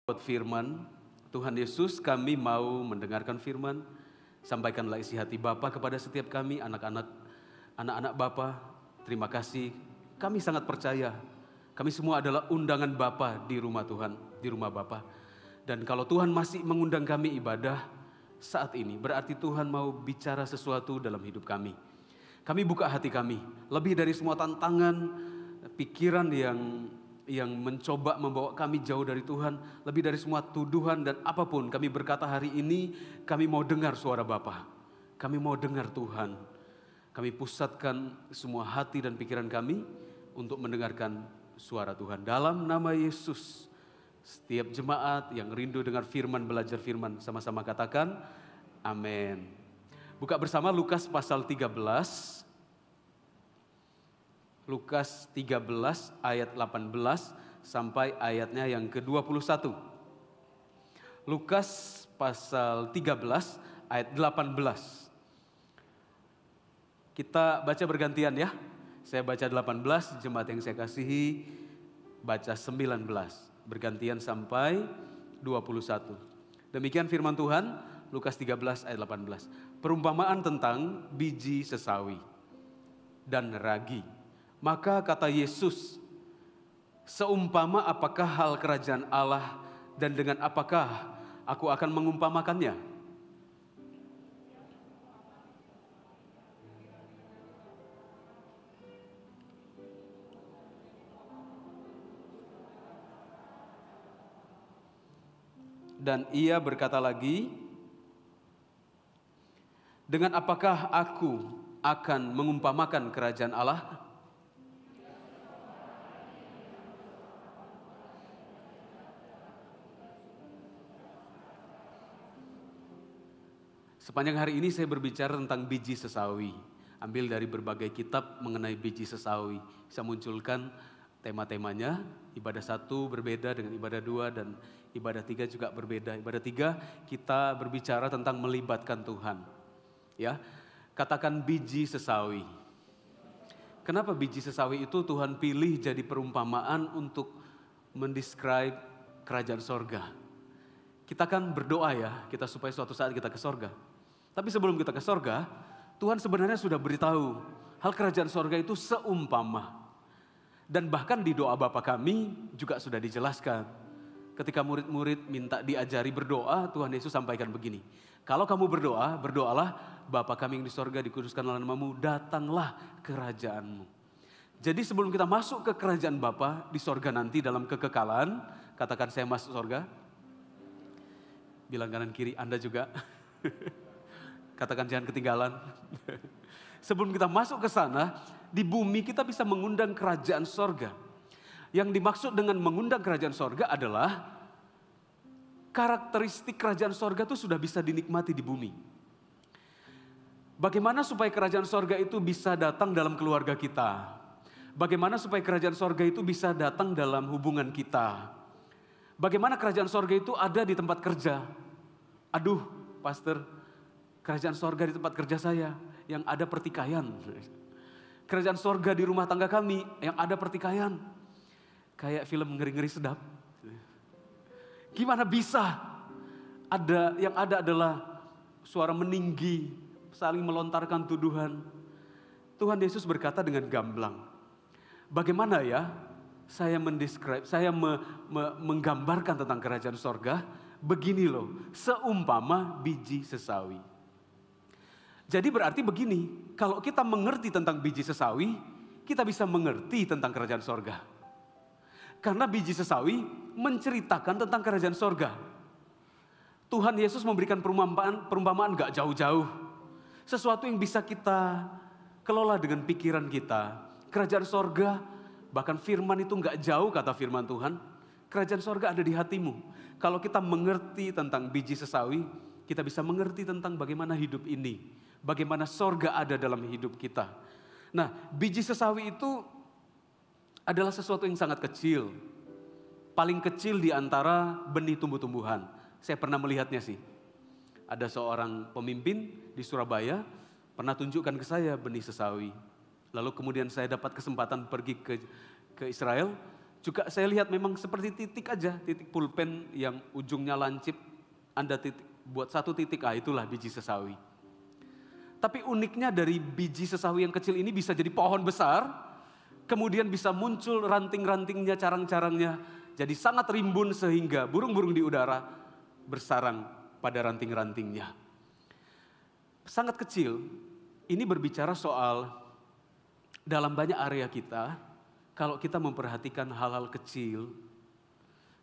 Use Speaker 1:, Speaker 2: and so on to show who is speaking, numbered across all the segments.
Speaker 1: Buat firman, Tuhan Yesus, kami mau mendengarkan firman. Sampaikanlah isi hati Bapa kepada setiap kami, anak-anak Bapa. Terima kasih, kami sangat percaya. Kami semua adalah undangan Bapa di rumah Tuhan, di rumah Bapa. Dan kalau Tuhan masih mengundang kami ibadah saat ini, berarti Tuhan mau bicara sesuatu dalam hidup kami. Kami buka hati kami, lebih dari semua tantangan, pikiran yang mencoba membawa kami jauh dari Tuhan, lebih dari semua tuduhan dan apapun kami berkata hari ini, kami mau dengar suara Bapa. Kami mau dengar Tuhan. Kami pusatkan semua hati dan pikiran kami untuk mendengarkan suara Tuhan. Dalam nama Yesus, setiap jemaat yang rindu dengar firman, belajar firman, sama-sama katakan, amin. Buka bersama Lukas pasal 13. Lukas 13 ayat 18 sampai ayatnya yang ke-21. Lukas pasal 13 ayat 18. Kita baca bergantian ya. Saya baca 18, jemaat yang saya kasihi baca 19. Bergantian sampai 21. Demikian firman Tuhan, Lukas 13 ayat 18. Perumpamaan tentang biji sesawi dan ragi. Maka kata Yesus, seumpama apakah hal kerajaan Allah dan dengan apakah aku akan mengumpamakannya? Dan ia berkata lagi, dengan apakah aku akan mengumpamakan kerajaan Allah? Sepanjang hari ini saya berbicara tentang biji sesawi. Ambil dari berbagai kitab mengenai biji sesawi. Saya munculkan tema-temanya. Ibadah 1 berbeda dengan ibadah 2 dan ibadah 3 juga berbeda. Ibadah 3 kita berbicara tentang melibatkan Tuhan. Ya, katakan biji sesawi. Kenapa biji sesawi itu Tuhan pilih jadi perumpamaan untuk mendescribe kerajaan sorga? Kita kan berdoa ya, kita supaya suatu saat kita ke sorga. Tapi sebelum kita ke sorga, Tuhan sebenarnya sudah beritahu hal kerajaan sorga itu seumpama. Dan bahkan di doa Bapa kami juga sudah dijelaskan. Ketika murid-murid minta diajari berdoa, Tuhan Yesus sampaikan begini. Kalau kamu berdoa, berdoalah, Bapa kami yang di sorga, dikuduskanlah namamu, datanglah kerajaanmu. Jadi sebelum kita masuk ke kerajaan Bapa di sorga nanti dalam kekekalan, katakan saya masuk sorga. Bilang kanan kiri, Anda juga. Katakan jangan ketinggalan. Sebelum kita masuk ke sana, di bumi kita bisa mengundang kerajaan sorga. Yang dimaksud dengan mengundang kerajaan sorga adalah karakteristik kerajaan sorga itu sudah bisa dinikmati di bumi. Bagaimana supaya kerajaan sorga itu bisa datang dalam keluarga kita? Bagaimana supaya kerajaan sorga itu bisa datang dalam hubungan kita? Bagaimana kerajaan sorga itu ada di tempat kerja? Aduh, pastor, kerajaan sorga di tempat kerja saya yang ada pertikaian. Kerajaan sorga di rumah tangga kami yang ada pertikaian. Kayak film ngeri-ngeri sedap. Gimana bisa? Yang ada adalah suara meninggi, saling melontarkan tuduhan. Tuhan Yesus berkata dengan gamblang, bagaimana ya saya mendescribe, saya menggambarkan tentang kerajaan sorga, begini loh, seumpama biji sesawi. Jadi berarti begini, kalau kita mengerti tentang biji sesawi, kita bisa mengerti tentang kerajaan sorga. Karena biji sesawi menceritakan tentang kerajaan sorga. Tuhan Yesus memberikan perumpamaan gak jauh-jauh. Sesuatu yang bisa kita kelola dengan pikiran kita. Kerajaan sorga, bahkan firman itu gak jauh kata firman Tuhan. Kerajaan sorga ada di hatimu. Kalau kita mengerti tentang biji sesawi, kita bisa mengerti tentang bagaimana hidup ini. Bagaimana sorga ada dalam hidup kita. Nah, biji sesawi itu adalah sesuatu yang sangat kecil. Paling kecil di antara benih tumbuh-tumbuhan. Saya pernah melihatnya sih. Ada seorang pemimpin di Surabaya pernah tunjukkan ke saya benih sesawi. Lalu kemudian saya dapat kesempatan pergi ke Israel. Juga saya lihat memang seperti titik aja, titik pulpen yang ujungnya lancip, Anda buat satu titik, itulah biji sesawi. Tapi uniknya dari biji sesawi yang kecil ini bisa jadi pohon besar, kemudian bisa muncul ranting-rantingnya, carang-carangnya, jadi sangat rimbun sehingga burung-burung di udara bersarang pada ranting-rantingnya. Sangat kecil, ini berbicara soal dalam banyak area kita. Kalau kita memperhatikan hal-hal kecil,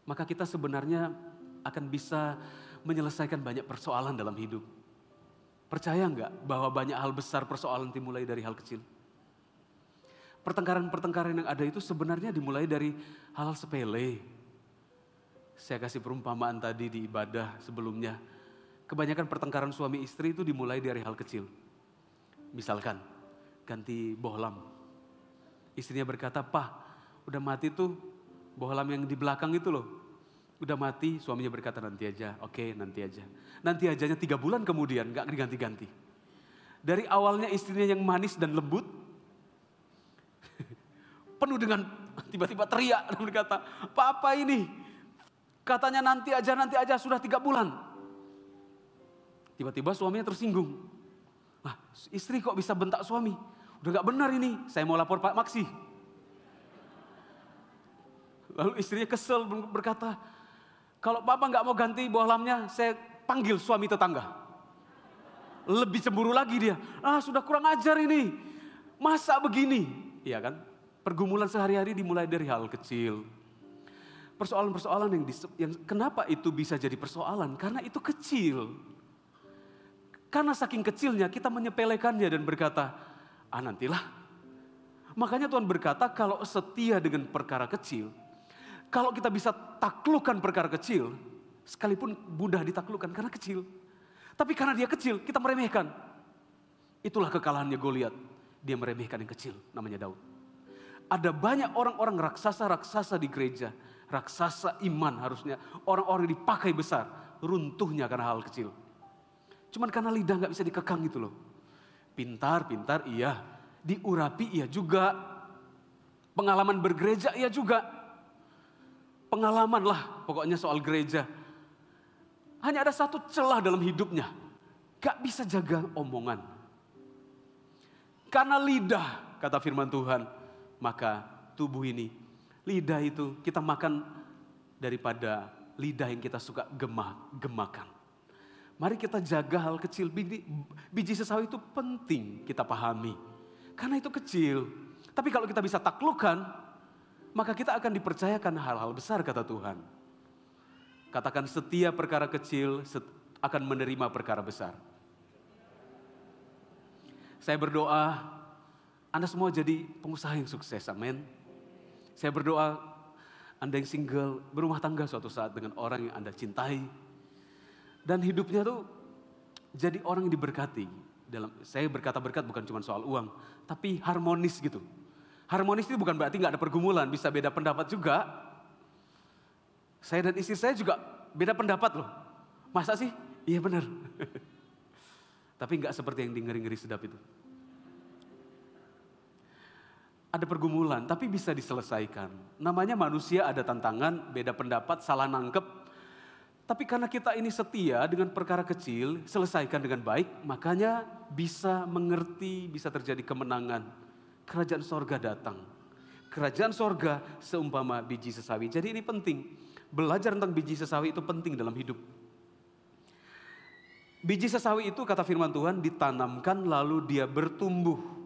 Speaker 1: maka kita sebenarnya akan bisa menyelesaikan banyak persoalan dalam hidup. Percaya enggak bahwa banyak hal besar persoalan dimulai dari hal kecil? Pertengkaran-pertengkaran yang ada itu sebenarnya dimulai dari hal-hal sepele. Saya kasih perumpamaan tadi di ibadah sebelumnya. Kebanyakan pertengkaran suami istri itu dimulai dari hal kecil. Misalkan, ganti bohlam. Istrinya berkata, "Pak, udah mati tuh bohlam yang di belakang itu loh. Udah mati." Suaminya berkata, "Nanti aja." "Oke, nanti aja." Nanti ajanya 3 bulan kemudian, gak diganti-ganti. Dari awalnya istrinya yang manis dan lembut, penuh dengan tiba-tiba teriak dan berkata, "Pak, apa ini? Katanya nanti aja, sudah 3 bulan." Tiba-tiba suaminya tersinggung. "Nah, istri kok bisa bentak suami? Udah gak benar ini, saya mau lapor Pak Maksi." Lalu istrinya kesel berkata, "Kalau Papa gak mau ganti bohlamnya, saya panggil suami tetangga." Lebih cemburu lagi dia, "Sudah kurang ajar ini, masa begini?" Iya kan, pergumulan sehari-hari dimulai dari hal kecil. Persoalan-persoalan yang kenapa itu bisa jadi persoalan? Karena itu kecil. Karena saking kecilnya kita menyepelekannya dan berkata, nantilah. Makanya Tuhan berkata kalau setia dengan perkara kecil, kalau kita bisa taklukkan perkara kecil, sekalipun mudah ditaklukkan karena kecil. Tapi karena dia kecil, kita meremehkan. Itulah kekalahannya Goliat. Dia meremehkan yang kecil, namanya Daud. Ada banyak orang-orang raksasa-raksasa di gereja, raksasa iman harusnya, orang-orang yang dipakai besar, runtuhnya karena hal kecil. Cuman karena lidah gak bisa dikekang gitu loh. Pintar iya, diurapi iya juga, pengalaman bergereja iya juga, pengalaman lah pokoknya soal gereja. Hanya ada satu celah dalam hidupnya, gak bisa jaga omongan. Karena lidah, kata firman Tuhan, maka tubuh ini, lidah itu kita makan daripada lidah yang kita suka gemakan. Mari kita jaga hal kecil. Biji sesawi itu penting kita pahami. Karena itu kecil. Tapi kalau kita bisa taklukkan, maka kita akan dipercayakan hal-hal besar kata Tuhan. Katakan setiap perkara kecil akan menerima perkara besar. Saya berdoa, Anda semua jadi pengusaha yang sukses, amin. Saya berdoa, Anda yang single, berumah tangga suatu saat dengan orang yang Anda cintai. Dan hidupnya tuh jadi orang yang diberkati. Saya berkata berkat bukan cuma soal uang, tapi harmonis gitu. Harmonis itu bukan berarti gak ada pergumulan, bisa beda pendapat juga. Saya dan istri saya juga beda pendapat loh. Masa sih? Iya benar. Tapi gak seperti yang di ngeri-ngeri sedap itu. Ada pergumulan, tapi bisa diselesaikan. Namanya manusia ada tantangan, beda pendapat, salah nangkep. Tapi karena kita ini setia dengan perkara kecil, selesaikan dengan baik, makanya bisa mengerti, bisa terjadi kemenangan. Kerajaan sorga datang. Kerajaan sorga seumpama biji sesawi. Jadi ini penting. Belajar tentang biji sesawi itu penting dalam hidup. Biji sesawi itu kata firman Tuhan ditanamkan lalu dia bertumbuh.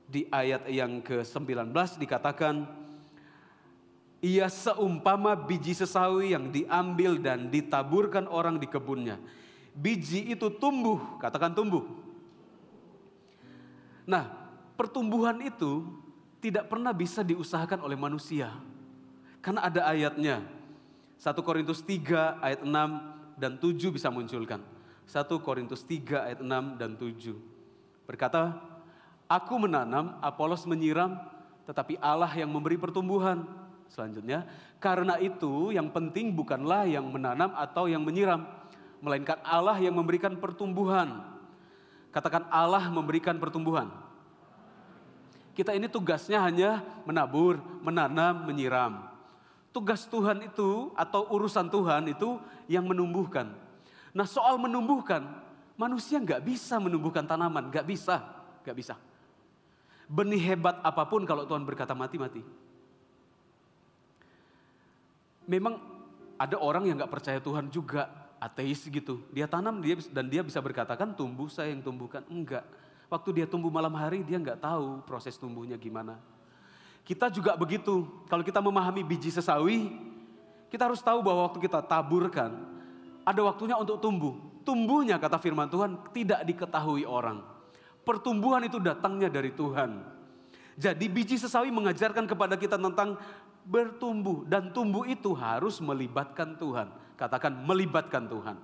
Speaker 1: Di ayat yang ke-19 dikatakan, ia seumpama biji sesawi yang diambil dan ditaburkan orang di kebunnya. Biji itu tumbuh, katakan tumbuh. Nah, pertumbuhan itu tidak pernah bisa diusahakan oleh manusia. Karena ada ayatnya. 1 Korintus 3 ayat 6 dan 7 bisa munculkan. 1 Korintus 3 ayat 6 dan 7. Berkata, aku menanam, Apolos menyiram, tetapi Allah yang memberi pertumbuhan. Selanjutnya, karena itu yang penting bukanlah yang menanam atau yang menyiram, melainkan Allah yang memberikan pertumbuhan. Katakan Allah memberikan pertumbuhan. Kita ini tugasnya hanya menabur, menanam, menyiram. Tugas Tuhan itu atau urusan Tuhan itu yang menumbuhkan. Nah soal menumbuhkan, manusia nggak bisa menumbuhkan tanaman, nggak bisa. Benih hebat apapun kalau Tuhan berkata mati. Memang ada orang yang nggak percaya Tuhan juga, ateis gitu. Dia tanam dan dia bisa berkatakan tumbuh, saya yang tumbuhkan. Enggak. Waktu dia tumbuh malam hari dia nggak tahu proses tumbuhnya gimana. Kita juga begitu. Kalau kita memahami biji sesawi, kita harus tahu bahwa waktu kita taburkan, ada waktunya untuk tumbuh. Tumbuhnya kata firman Tuhan tidak diketahui orang. Pertumbuhan itu datangnya dari Tuhan. Jadi biji sesawi mengajarkan kepada kita tentang bertumbuh. Dan tumbuh itu harus melibatkan Tuhan. Katakan melibatkan Tuhan.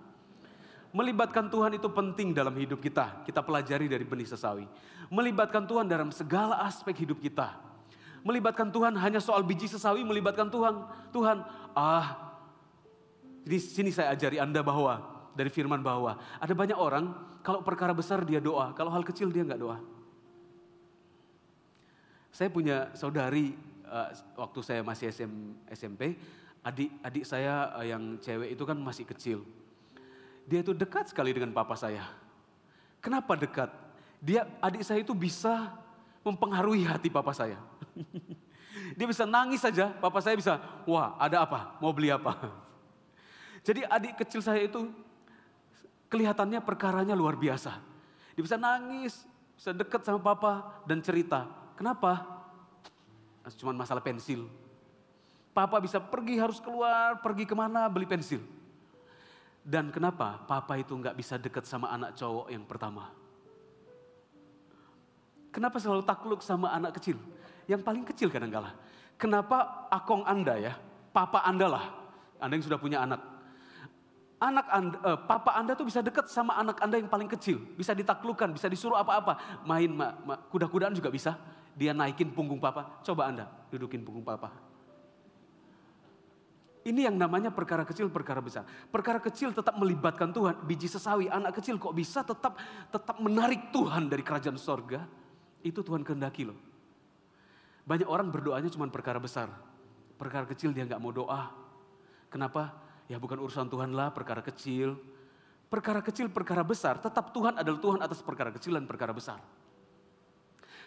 Speaker 1: Melibatkan Tuhan itu penting dalam hidup kita. Kita pelajari dari benih sesawi. Melibatkan Tuhan dalam segala aspek hidup kita. Melibatkan Tuhan hanya soal biji sesawi, melibatkan Tuhan. Di sini saya ajari Anda bahwa dari firman bahwa ada banyak orang kalau perkara besar dia doa, kalau hal kecil dia nggak doa. Saya punya saudari waktu saya masih SMP, adik saya yang cewek itu kan masih kecil. Dia itu dekat sekali dengan papa saya. Kenapa dekat? Adik saya itu bisa mempengaruhi hati papa saya. Dia bisa nangis saja, papa saya bisa, wah ada apa, mau beli apa. Jadi adik kecil saya itu kelihatannya perkaranya luar biasa. Dia bisa nangis, bisa dekat sama papa dan cerita. Kenapa? Cuma masalah pensil. Papa bisa harus keluar, pergi kemana, beli pensil. Dan kenapa papa itu nggak bisa dekat sama anak cowok yang pertama? Kenapa selalu takluk sama anak kecil? Yang paling kecil kadang-kala. Kenapa akong Anda ya, papa Anda lah, Anda yang sudah punya anak. Papa Anda tuh bisa dekat sama anak Anda yang paling kecil. Bisa ditaklukkan, bisa disuruh apa-apa. Main kuda-kudaan juga bisa. Dia naikin punggung papa. Coba Anda dudukin punggung papa. Ini yang namanya perkara kecil, perkara besar. Perkara kecil tetap melibatkan Tuhan. Biji sesawi, anak kecil kok bisa tetap menarik Tuhan dari kerajaan sorga. Itu Tuhan kehendaki loh. Banyak orang berdoanya cuma perkara besar. Perkara kecil dia gak mau doa. Kenapa? Ya bukan urusan Tuhan lah perkara kecil. Perkara kecil, perkara besar. Tetap Tuhan adalah Tuhan atas perkara kecil dan perkara besar.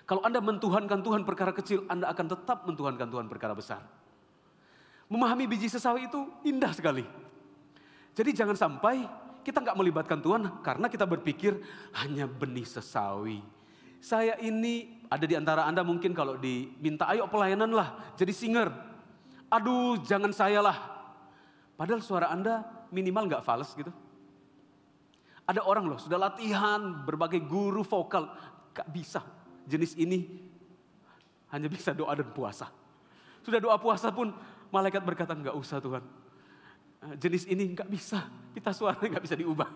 Speaker 1: Kalau Anda mentuhankan Tuhan perkara kecil, Anda akan tetap mentuhankan Tuhan perkara besar. Memahami biji sesawi itu indah sekali. Jadi jangan sampai kita gak melibatkan Tuhan karena kita berpikir hanya benih sesawi. Saya ini ada di antara Anda mungkin kalau diminta ayo pelayanan lah jadi singer. Aduh jangan saya lah. Padahal suara Anda minimal gak fals gitu. Ada orang loh sudah latihan berbagai guru vokal. Gak bisa jenis ini hanya bisa doa dan puasa. Sudah doa puasa pun malaikat berkata gak usah Tuhan. Jenis ini gak bisa, kita suaranya gak bisa diubah.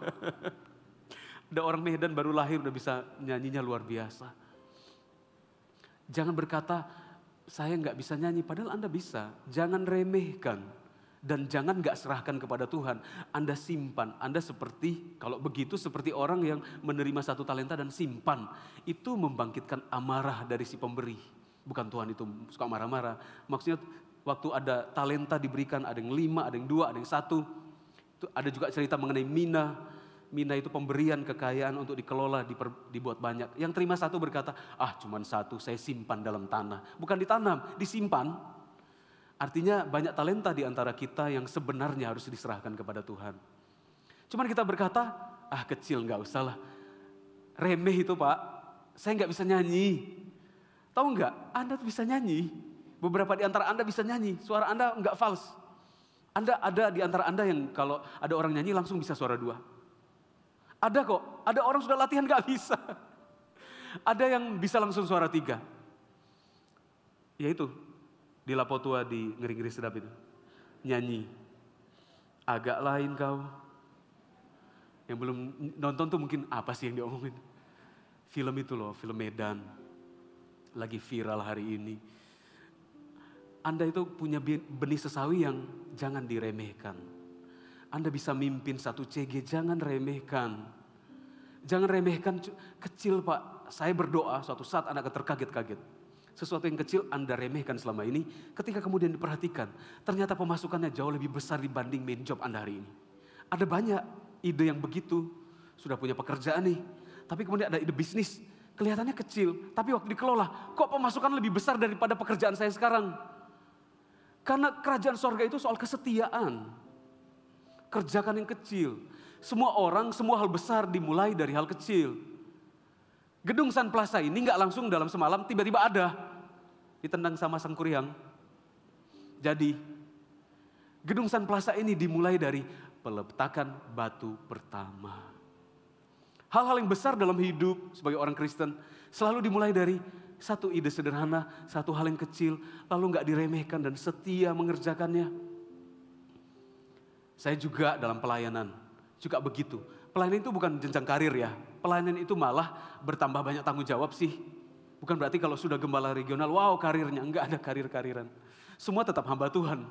Speaker 1: Ada orang Medan baru lahir udah bisa nyanyinya luar biasa. Jangan berkata, saya nggak bisa nyanyi, padahal Anda bisa. Jangan remehkan dan jangan nggak serahkan kepada Tuhan. Anda simpan, Anda kalau begitu seperti orang yang menerima 1 talenta dan simpan. Itu membangkitkan amarah dari si pemberi. Bukan Tuhan itu suka marah-marah. Maksudnya waktu ada talenta diberikan, ada yang 5, ada yang 2, ada yang 1. Itu ada juga cerita mengenai Mina itu pemberian kekayaan untuk dikelola, dibuat banyak. Yang terima 1 berkata, cuman 1 saya simpan dalam tanah. Bukan ditanam, disimpan. Artinya banyak talenta di antara kita yang sebenarnya harus diserahkan kepada Tuhan. Cuman kita berkata, kecil gak usah lah. Remeh itu Pak, saya gak bisa nyanyi. Tahu gak, Anda tuh bisa nyanyi. Beberapa di antara Anda bisa nyanyi, suara Anda gak fals. Anda ada di antara Anda yang kalau ada orang nyanyi langsung bisa suara 2. Ada kok, ada orang sudah latihan gak bisa. Ada yang bisa langsung suara 3. Yaitu, di Lapotua di Ngeri-Ngeri Sedap itu. Nyanyi. Agak lain kau. Yang belum nonton tuh mungkin apa sih yang diomongin. Film itu loh, film Medan. Lagi viral hari ini. Anda itu punya benih sesawi yang jangan diremehkan. Anda bisa mimpin 1 CG, jangan remehkan. Jangan remehkan kecil Pak. Saya berdoa suatu saat Anda akan terkaget-kaget. Sesuatu yang kecil Anda remehkan selama ini, ketika kemudian diperhatikan, ternyata pemasukannya jauh lebih besar dibanding main job Anda hari ini. Ada banyak ide yang begitu, sudah punya pekerjaan nih, tapi kemudian ada ide bisnis, kelihatannya kecil, tapi waktu dikelola, kok pemasukan lebih besar daripada pekerjaan saya sekarang? Karena kerajaan sorga itu soal kesetiaan. Kerjakan yang kecil. Semua orang, semua hal besar dimulai dari hal kecil. Gedung Sun Plaza ini nggak langsung dalam semalam tiba-tiba ada. Ditendang sama sang kuryang. Jadi, gedung Sun Plaza ini dimulai dari peletakan batu pertama. Hal-hal yang besar dalam hidup sebagai orang Kristen selalu dimulai dari satu ide sederhana, satu hal yang kecil, lalu nggak diremehkan dan setia mengerjakannya. Saya juga dalam pelayanan, juga begitu. Pelayanan itu bukan jenjang karir ya, pelayanan itu malah bertambah banyak tanggung jawab sih. Bukan berarti kalau sudah gembala regional, wow karirnya, enggak ada karir-kariran. Semua tetap hamba Tuhan.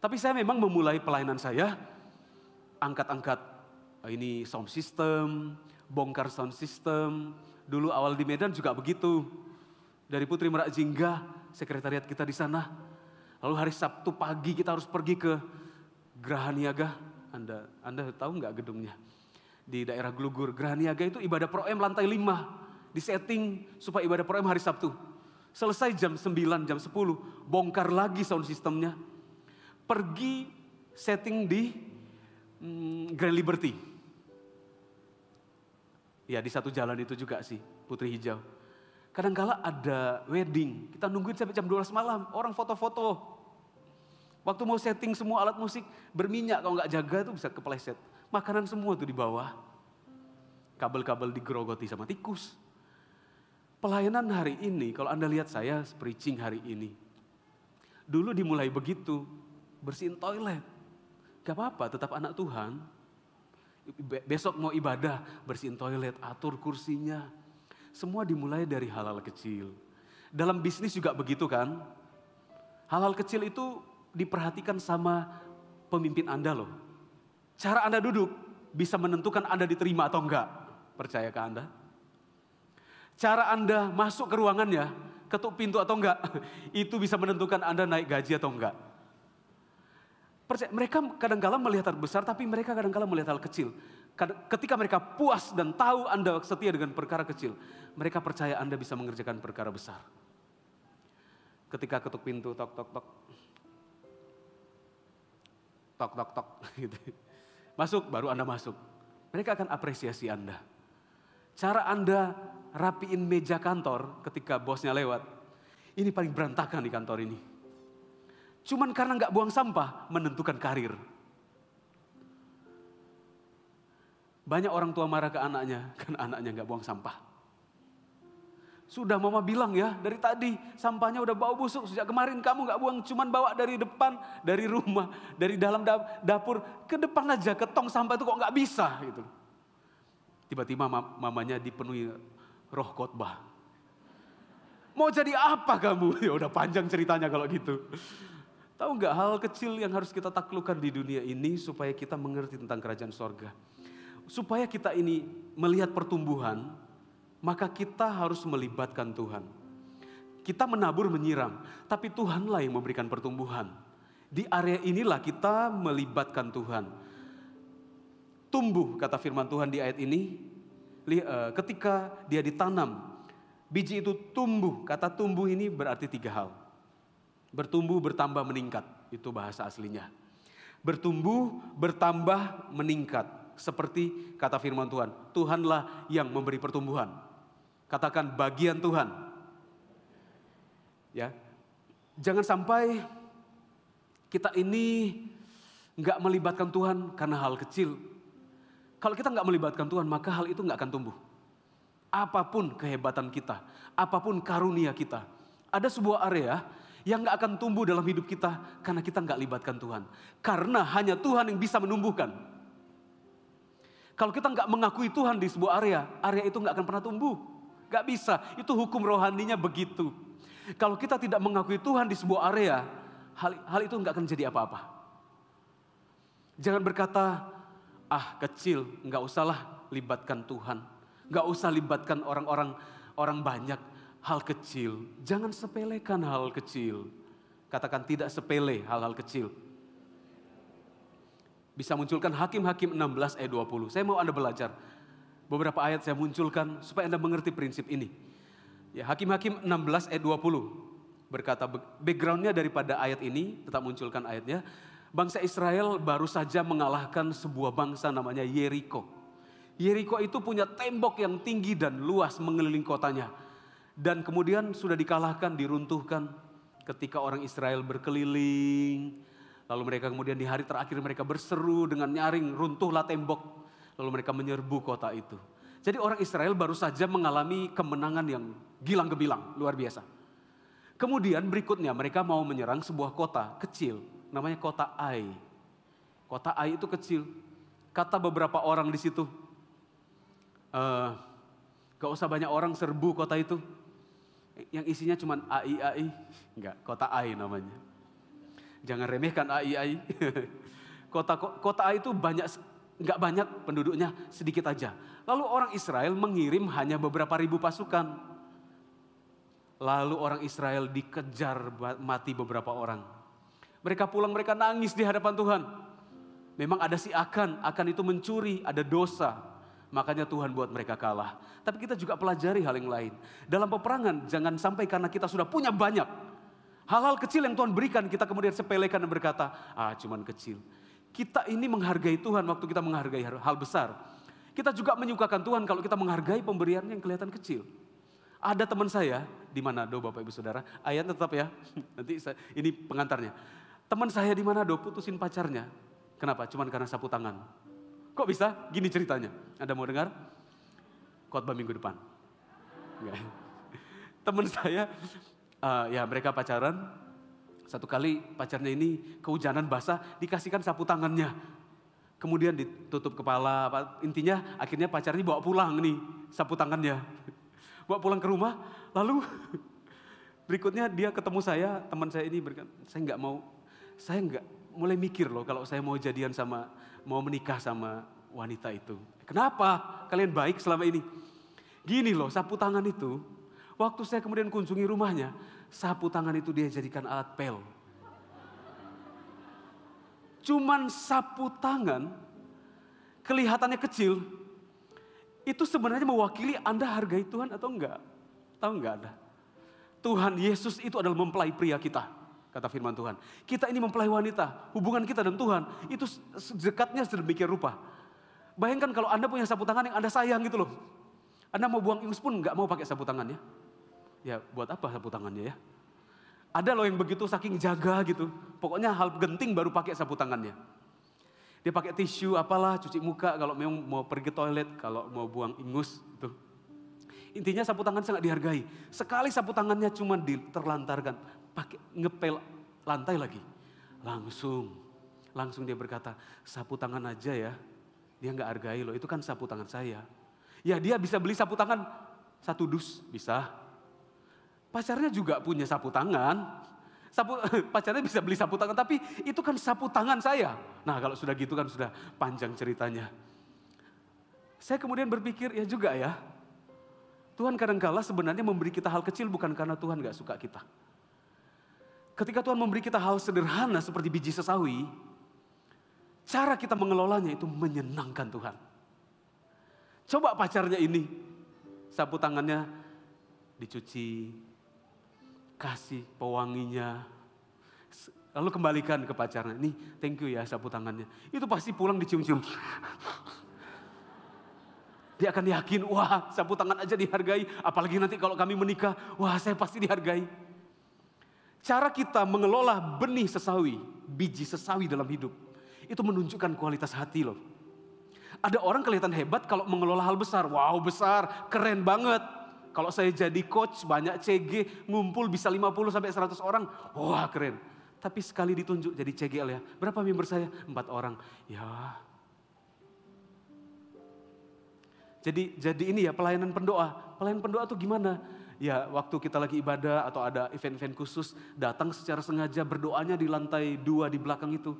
Speaker 1: Tapi saya memang memulai pelayanan saya, angkat-angkat ini sound system, bongkar sound system. Dulu awal di Medan juga begitu. Dari Putri Merak Jingga, sekretariat kita di sana. Lalu hari Sabtu pagi kita harus pergi ke Geraha Niaga. Anda tahu nggak gedungnya? Di daerah Glugur. Geraha Niaga itu ibadah Pro-M lantai 5. Disetting supaya ibadah Pro-M hari Sabtu. Selesai jam 9, jam 10. Bongkar lagi sound systemnya. Pergi setting di Grand Liberty. Ya di satu jalan itu juga sih, Putri Hijau. Kadangkala ada wedding, kita nungguin sampai jam 12 malam, orang foto-foto. Waktu mau setting semua alat musik, berminyak kalau nggak jaga itu bisa kepleset. Makanan semua tuh di bawah. Kabel-kabel digerogoti sama tikus. Pelayanan hari ini, kalau Anda lihat saya preaching hari ini. Dulu dimulai begitu, bersihin toilet. Gak apa-apa, tetap anak Tuhan. Besok mau ibadah, bersihin toilet, atur kursinya. Semua dimulai dari hal-hal kecil. Dalam bisnis juga begitu kan. Hal-hal kecil itu diperhatikan sama pemimpin Anda loh. Cara Anda duduk bisa menentukan Anda diterima atau enggak. Percayakah Anda? Cara Anda masuk ke ruangannya, ketuk pintu atau enggak, itu bisa menentukan Anda naik gaji atau enggak. Mereka kadang-kala melihat hal besar, tapi mereka kadang-kala melihat hal kecil. Ketika mereka puas dan tahu Anda setia dengan perkara kecil, mereka percaya Anda bisa mengerjakan perkara besar. Ketika ketuk pintu, tok, tok, tok. Tok, tok, tok. Gitu. Masuk, baru Anda masuk. Mereka akan apresiasi Anda. Cara Anda rapiin meja kantor ketika bosnya lewat, ini paling berantakan di kantor ini. Cuman karena nggak buang sampah, menentukan karir. Banyak orang tua marah ke anaknya, karena anaknya nggak buang sampah. Sudah mama bilang ya, dari tadi sampahnya udah bau busuk. Sejak kemarin kamu nggak buang, cuman bawa dari depan, dari rumah, dari dalam dapur, ke depan aja, ke tong sampah itu kok nggak bisa. Gitu. Tiba-tiba mamanya dipenuhi roh khotbah. Mau jadi apa kamu? Ya udah panjang ceritanya kalau gitu. Tahu nggak hal kecil yang harus kita taklukkan di dunia ini supaya kita mengerti tentang kerajaan sorga. Supaya kita ini melihat pertumbuhan, maka kita harus melibatkan Tuhan. Kita menabur menyiram, tapi Tuhanlah yang memberikan pertumbuhan. Di area inilah kita melibatkan Tuhan. Tumbuh, kata firman Tuhan di ayat ini, ketika dia ditanam, biji itu tumbuh. Kata tumbuh ini berarti 3 hal. Bertumbuh, bertambah, meningkat. Itu bahasa aslinya. Bertumbuh, bertambah, meningkat. Seperti kata firman Tuhan. Tuhanlah yang memberi pertumbuhan. Katakan bagian Tuhan. Ya, jangan sampai kita ini nggak melibatkan Tuhan karena hal kecil. Kalau kita nggak melibatkan Tuhan, maka hal itu nggak akan tumbuh. Apapun kehebatan kita, apapun karunia kita. Ada sebuah area yang gak akan tumbuh dalam hidup kita karena kita gak libatkan Tuhan. Karena hanya Tuhan yang bisa menumbuhkan. Kalau kita gak mengakui Tuhan di sebuah area itu gak akan pernah tumbuh. Gak bisa, itu hukum rohaninya begitu. Kalau kita tidak mengakui Tuhan di sebuah area, hal itu gak akan jadi apa-apa. Jangan berkata, kecil, gak usahlah libatkan Tuhan. Gak usah libatkan orang banyak. hal kecil, jangan sepelekan hal kecil. Katakan tidak sepele hal-hal kecil. Bisa munculkan Hakim-Hakim 16 ayat 20. Saya mau Anda belajar. Beberapa ayat saya munculkan supaya Anda mengerti prinsip ini. Ya, Hakim-Hakim 16 ayat 20 berkata, backgroundnya daripada ayat ini, tetap munculkan ayatnya. Bangsa Israel baru saja mengalahkan sebuah bangsa namanya Yeriko. Yeriko itu punya tembok yang tinggi dan luas mengelilingi kotanya. Dan kemudian sudah dikalahkan, diruntuhkan ketika orang Israel berkeliling. Lalu mereka kemudian di hari terakhir mereka berseru dengan nyaring, runtuhlah tembok. Lalu mereka menyerbu kota itu. Jadi orang Israel baru saja mengalami kemenangan yang gilang gebilang, luar biasa. Kemudian berikutnya mereka mau menyerang sebuah kota kecil, namanya kota Ai. Kota Ai itu kecil. Kata beberapa orang di situ, gak usah banyak orang serbu kota itu. Yang isinya cuma AI. Enggak, kota Ai namanya. Jangan remehkan AI. Kota Ai itu nggak banyak penduduknya, sedikit aja. Lalu orang Israel mengirim hanya beberapa ribu pasukan. Lalu orang Israel dikejar mati beberapa orang. Mereka pulang, mereka nangis di hadapan Tuhan. Memang ada si Akan itu mencuri, ada dosa. Makanya Tuhan buat mereka kalah. Tapi kita juga pelajari hal yang lain. Dalam peperangan jangan sampai karena kita sudah punya banyak. Hal-hal kecil yang Tuhan berikan kita kemudian sepelekan dan berkata, cuman kecil. Kita ini menghargai Tuhan waktu kita menghargai hal besar. Kita juga menyukakan Tuhan kalau kita menghargai pemberiannya yang kelihatan kecil. Ada teman saya, di Manado Bapak Ibu Saudara, ayat tetap ya, nanti ini pengantarnya. Teman saya di Manado putusin pacarnya. Kenapa? Cuman karena sapu tangan. Kok bisa? Gini ceritanya. Anda mau dengar? Khotbah minggu depan. Teman saya, ya mereka pacaran. Satu kali pacarnya ini kehujanan basah, dikasihkan sapu tangannya. Kemudian ditutup kepala, intinya akhirnya pacarnya bawa pulang nih sapu tangannya. Bawa pulang ke rumah, lalu berikutnya dia ketemu saya, teman saya ini berkata, saya nggak mulai mikir loh kalau saya mau menikah sama wanita itu. Kenapa? Kalian baik selama ini. Gini loh, sapu tangan itu, waktu saya kemudian kunjungi rumahnya, sapu tangan itu dia jadikan alat pel. Cuman sapu tangan, kelihatannya kecil, itu sebenarnya mewakili Anda hargai Tuhan atau enggak? Tahu enggak Anda? Tuhan Yesus itu adalah mempelai pria kita, kata firman Tuhan. Kita ini mempelai wanita, hubungan kita dan Tuhan itu dekatnya sedemikian rupa. Bayangkan kalau Anda punya sapu tangan yang Anda sayang gitu loh. Anda mau buang ingus pun enggak mau pakai sapu tangannya. Ya buat apa sapu tangannya ya? Ada loh yang begitu saking jaga gitu. Pokoknya hal genting baru pakai sapu tangannya. Dia pakai tisu apalah, cuci muka kalau memang mau pergi toilet, kalau mau buang ingus itu. Intinya sapu tangan sangat dihargai. Sekali sapu tangannya cuma terlantarkan, pakai ngepel lantai lagi. Langsung dia berkata, sapu tangan aja ya. Dia nggak hargai loh, itu kan sapu tangan saya. Ya dia bisa beli sapu tangan 1 dus, bisa. Pacarnya juga punya sapu tangan. Pacarnya bisa beli sapu tangan, tapi itu kan sapu tangan saya. Nah kalau sudah gitu kan sudah panjang ceritanya. Saya kemudian berpikir, ya juga ya. Tuhan kadangkala sebenarnya memberi kita hal kecil bukan karena Tuhan gak suka kita. Ketika Tuhan memberi kita hal sederhana seperti biji sesawi, cara kita mengelolanya itu menyenangkan Tuhan. Coba pacarnya ini, sapu tangannya dicuci, kasih pewanginya, lalu kembalikan ke pacarnya. Nih, thank you ya sapu tangannya. Itu pasti pulang dicium-cium. Dia akan yakin, wah sapu tangan aja dihargai. Apalagi nanti kalau kami menikah, wah saya pasti dihargai. Cara kita mengelola benih sesawi, biji sesawi dalam hidup, itu menunjukkan kualitas hati loh. Ada orang kelihatan hebat kalau mengelola hal besar. Wow besar, keren banget. Kalau saya jadi coach, banyak CG, ngumpul bisa 50 sampai 100 orang. Wah keren. Tapi sekali ditunjuk jadi CGL ya. Berapa member saya? 4 orang. Ya. Jadi ini ya pelayanan pendoa. Pelayanan pendoa tuh gimana? Ya waktu kita lagi ibadah atau ada event-event khusus. Datang secara sengaja berdoanya di lantai 2 di belakang itu.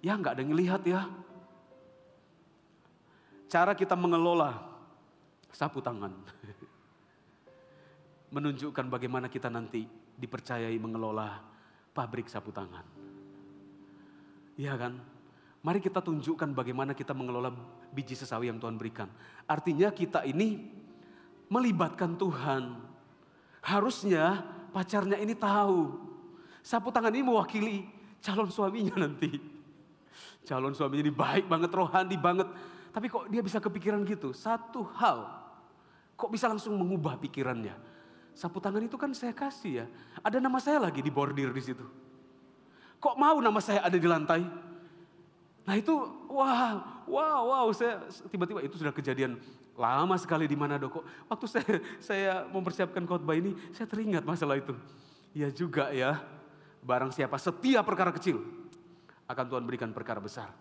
Speaker 1: Ya nggak ada yang ngelihat ya. Cara kita mengelola sapu tangan. menunjukkan bagaimana kita nanti dipercayai mengelola pabrik sapu tangan. Iya kan? Mari kita tunjukkan bagaimana kita mengelola biji sesawi yang Tuhan berikan. Artinya kita ini melibatkan Tuhan. Harusnya pacarnya ini tahu. Sapu tangan ini mewakili calon suaminya nanti. Calon suaminya ini baik banget, rohani banget. Tapi kok dia bisa kepikiran gitu? Satu hal, kok bisa langsung mengubah pikirannya? Sapu tangan itu kan saya kasih ya. Ada nama saya lagi di bordir di situ. Kok mau nama saya ada di lantai? Nah itu, wow, saya tiba-tiba itu sudah kejadian lama sekali di Manado kok. Waktu saya mempersiapkan khotbah ini, saya teringat masalah itu. Ya juga ya, barang siapa setia perkara kecil, akan Tuhan berikan perkara besar.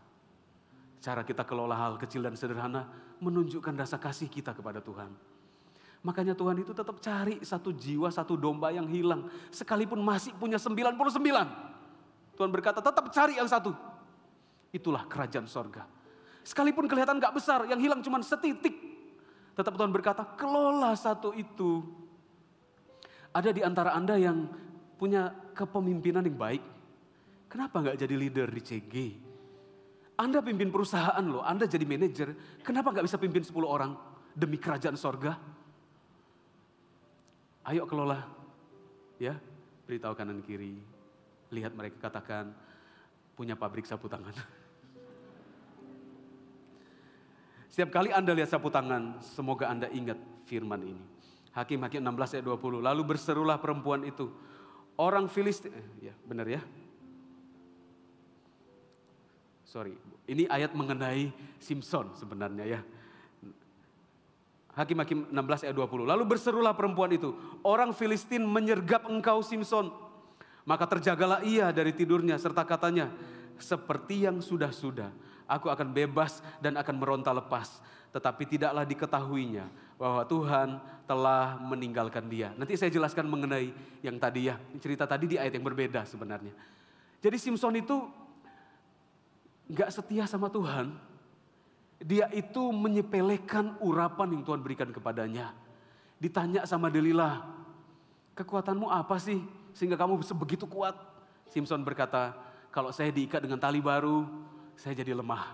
Speaker 1: Cara kita kelola hal kecil dan sederhana, menunjukkan rasa kasih kita kepada Tuhan. Makanya Tuhan itu tetap cari satu jiwa, satu domba yang hilang. Sekalipun masih punya 99. Tuhan berkata tetap cari yang satu. Itulah kerajaan sorga. Sekalipun kelihatan gak besar, yang hilang cuma setitik. Tetap Tuhan berkata kelola satu itu. Ada di antara Anda yang punya kepemimpinan yang baik. Kenapa gak jadi leader di CG? Anda pimpin perusahaan loh, Anda jadi manajer. Kenapa gak bisa pimpin 10 orang demi kerajaan sorga? Ayo kelola. Ya, beritahu kanan kiri. Lihat mereka katakan, punya pabrik sapu tangan. Setiap kali Anda lihat sapu tangan, semoga Anda ingat firman ini. Hakim-Hakim 16 ayat 20. Lalu berserulah perempuan itu. Orang Filistin, ya benar ya. Sorry, ini ayat mengenai Simson sebenarnya ya. Hakim-Hakim 16 ayat 20. Lalu berserulah perempuan itu. Orang Filistin menyergap engkau Simson. Maka terjagalah ia dari tidurnya serta katanya, seperti yang sudah-sudah, aku akan bebas dan akan meronta lepas. Tetapi tidaklah diketahuinya bahwa Tuhan telah meninggalkan dia. Nanti saya jelaskan mengenai yang tadi ya, cerita tadi di ayat yang berbeda sebenarnya. Jadi Simson itu gak setia sama Tuhan. Dia itu menyepelekan urapan yang Tuhan berikan kepadanya. Ditanya sama Delilah, kekuatanmu apa sih? Sehingga kamu sebegitu kuat. Simson berkata, kalau saya diikat dengan tali baru, saya jadi lemah.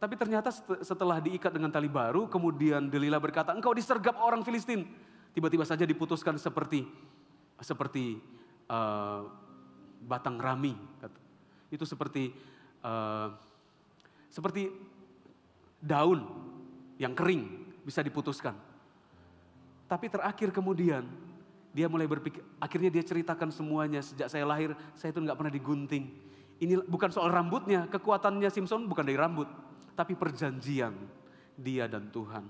Speaker 1: Tapi ternyata setelah diikat dengan tali baru, kemudian Delilah berkata, engkau disergap orang Filistin. Tiba-tiba saja diputuskan seperti batang rami. Itu seperti daun yang kering bisa diputuskan. Tapi terakhir kemudian, dia mulai berpikir, akhirnya dia ceritakan semuanya. Sejak saya lahir, saya itu nggak pernah digunting. Ini bukan soal rambutnya, kekuatannya Simson bukan dari rambut, tapi perjanjian dia dan Tuhan.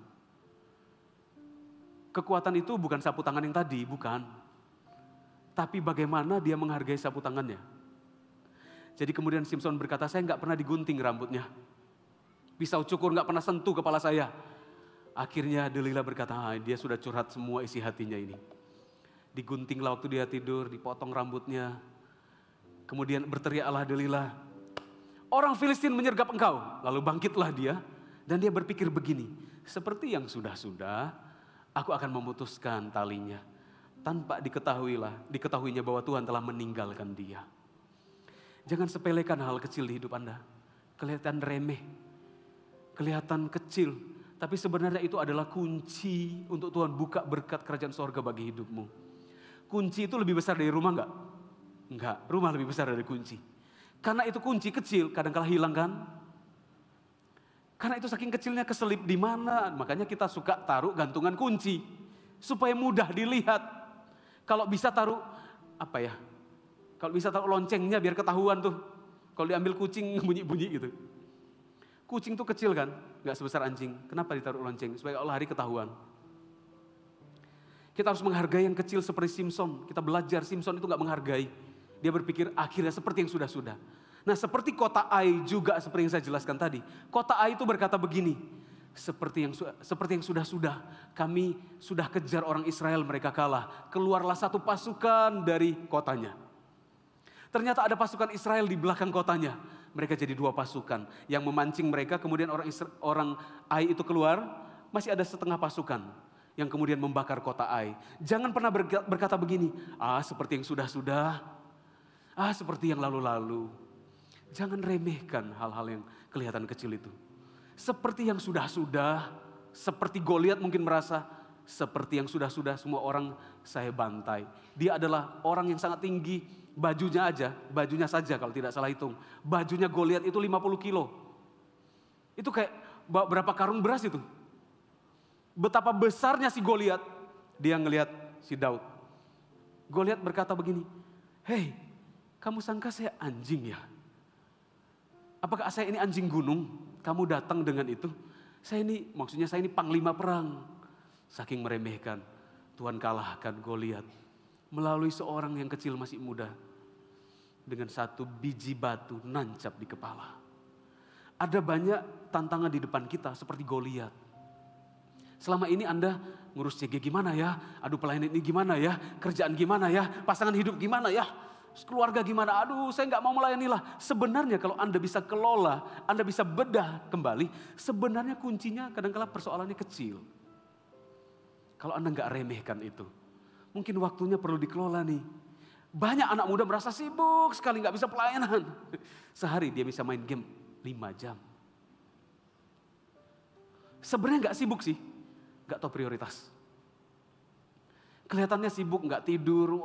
Speaker 1: Kekuatan itu bukan sapu tangan yang tadi, bukan. Tapi bagaimana dia menghargai sapu tangannya. Jadi kemudian Simson berkata, saya nggak pernah digunting rambutnya. Pisau cukur nggak pernah sentuh kepala saya. Akhirnya Delilah berkata, dia sudah curhat semua isi hatinya ini. Diguntinglah waktu dia tidur, dipotong rambutnya. Kemudian berteriaklah Delilah, orang Filistin menyergap engkau. Lalu bangkitlah dia, dan dia berpikir begini, seperti yang sudah-sudah, aku akan memutuskan talinya. Tanpa diketahuinya bahwa Tuhan telah meninggalkan dia. Jangan sepelekan hal kecil di hidup Anda. Kelihatan remeh, kelihatan kecil. Tapi sebenarnya itu adalah kunci untuk Tuhan buka berkat kerajaan sorga bagi hidupmu. Kunci itu lebih besar dari rumah enggak? Enggak, rumah lebih besar dari kunci. Karena itu kunci kecil, kadang-kala hilang kan? Karena itu saking kecilnya keselip di mana, makanya kita suka taruh gantungan kunci. Supaya mudah dilihat. Kalau bisa taruh, kalau bisa taruh loncengnya biar ketahuan tuh. Kalau diambil kucing bunyi-bunyi gitu. Kucing tuh kecil kan, enggak sebesar anjing. Kenapa ditaruh lonceng? Supaya kalau lari ketahuan. Kita harus menghargai yang kecil seperti Simson. Kita belajar Simson itu gak menghargai. Dia berpikir akhirnya seperti yang sudah-sudah. Nah seperti kota Ai juga seperti yang saya jelaskan tadi. Kota Ai itu berkata begini. Seperti yang sudah-sudah. Kami sudah kejar orang Israel, mereka kalah. Keluarlah satu pasukan dari kotanya. Ternyata ada pasukan Israel di belakang kotanya. Mereka jadi dua pasukan. Yang memancing mereka, kemudian orang Ai itu keluar. Masih ada setengah pasukan. yang kemudian membakar kota Ai. Jangan pernah berkata begini, seperti yang sudah-sudah, seperti yang lalu-lalu. Jangan remehkan hal-hal yang kelihatan kecil itu. Seperti yang sudah-sudah, seperti Goliat mungkin merasa, seperti yang sudah-sudah semua orang saya bantai. Dia adalah orang yang sangat tinggi, bajunya saja kalau tidak salah hitung. Bajunya Goliat itu 50 kilo. Itu kayak berapa karung beras itu. Betapa besarnya si Goliat, dia ngelihat si Daud. Goliat berkata begini, "Hei, kamu sangka saya anjing ya? Apakah saya ini anjing gunung? Kamu datang dengan itu? Maksudnya saya ini panglima perang." Saking meremehkan, Tuhan kalahkan Goliat melalui seorang yang kecil masih muda dengan satu biji batu nancap di kepala. Ada banyak tantangan di depan kita seperti Goliat. Selama ini Anda ngurus CG gimana ya? Aduh, pelayanan ini gimana ya? Kerjaan gimana ya? Pasangan hidup gimana ya? Keluarga gimana? Aduh, saya nggak mau melayani lah. Sebenarnya kalau Anda bisa kelola, Anda bisa bedah kembali, sebenarnya kuncinya kadang-kala persoalannya kecil. Kalau Anda nggak remehkan itu, mungkin waktunya perlu dikelola nih. Banyak anak muda merasa sibuk sekali nggak bisa pelayanan. Sehari dia bisa main game 5 jam. Sebenarnya nggak sibuk sih. Gak tahu prioritas. Kelihatannya sibuk, gak tidur.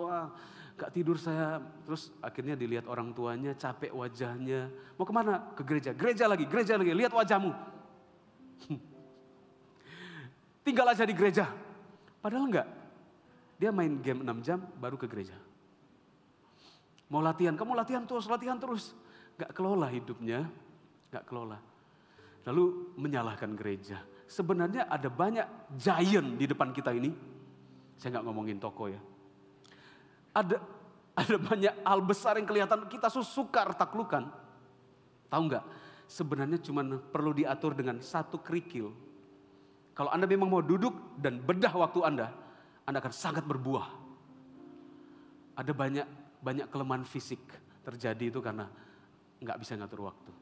Speaker 1: Gak tidur saya. Terus akhirnya dilihat orang tuanya, capek wajahnya. Mau kemana? Ke gereja. Gereja lagi. Lihat wajahmu. Tinggal aja di gereja. Padahal enggak. Dia main game 6 jam baru ke gereja. Mau latihan, kamu latihan terus. Gak kelola hidupnya. Gak kelola. Lalu menyalahkan gereja. Sebenarnya ada banyak giant di depan kita ini. Saya nggak ngomongin toko ya. Ada banyak hal besar yang kelihatan kita sukar taklukan. Tahu nggak? Sebenarnya cuma perlu diatur dengan satu kerikil. Kalau Anda memang mau duduk dan bedah waktu Anda akan sangat berbuah. Ada banyak kelemahan fisik terjadi itu karena nggak bisa ngatur waktu.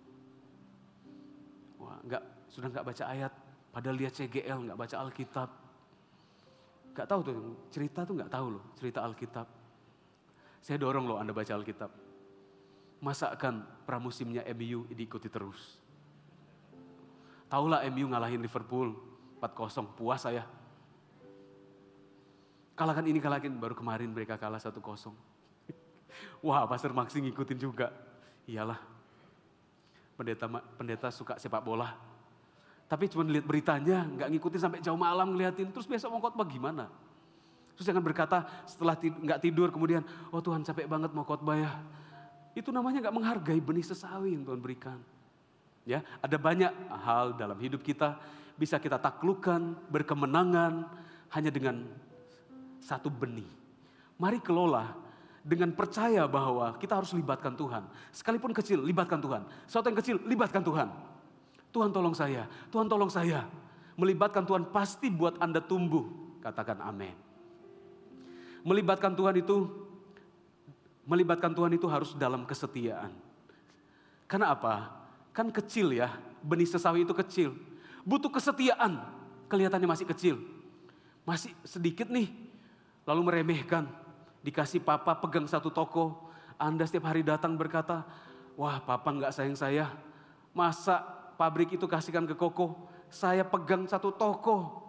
Speaker 1: Sudah nggak baca ayat. Padahal dia CGL, nggak baca Alkitab. Nggak tahu tuh, cerita tuh nggak tahu loh, cerita Alkitab. Saya dorong loh Anda baca Alkitab. Masakan pramusimnya MU diikuti terus. Tahulah MU ngalahin Liverpool 4-0, puas saya. Kalahkan ini, baru kemarin mereka kalah 1-0. Wah, Pastor Maxi ngikutin juga. Iyalah, pendeta suka sepak bola. Tapi cuma lihat beritanya, nggak ngikutin sampai jauh malam ngeliatin. Terus besok mau khotbah gimana? Terus jangan berkata setelah nggak tidur kemudian, oh Tuhan capek banget mau khotbah ya. Itu namanya nggak menghargai benih sesawi yang Tuhan berikan. Ya, ada banyak hal dalam hidup kita bisa kita taklukkan, berkemenangan hanya dengan satu benih. Mari kelola dengan percaya bahwa kita harus libatkan Tuhan. Sekalipun kecil, libatkan Tuhan. Sesuatu yang kecil, libatkan Tuhan. Tuhan tolong saya, Tuhan tolong saya. Melibatkan Tuhan pasti buat Anda tumbuh. Katakan amin. Melibatkan Tuhan itu harus dalam kesetiaan. Karena apa? Kan kecil ya, benih sesawi itu kecil. Butuh kesetiaan, kelihatannya masih kecil. Masih sedikit nih, lalu meremehkan. Dikasih papa pegang satu toko, Anda setiap hari datang berkata, wah papa nggak sayang saya. Masa pabrik itu kasihkan ke Koko, saya pegang satu toko.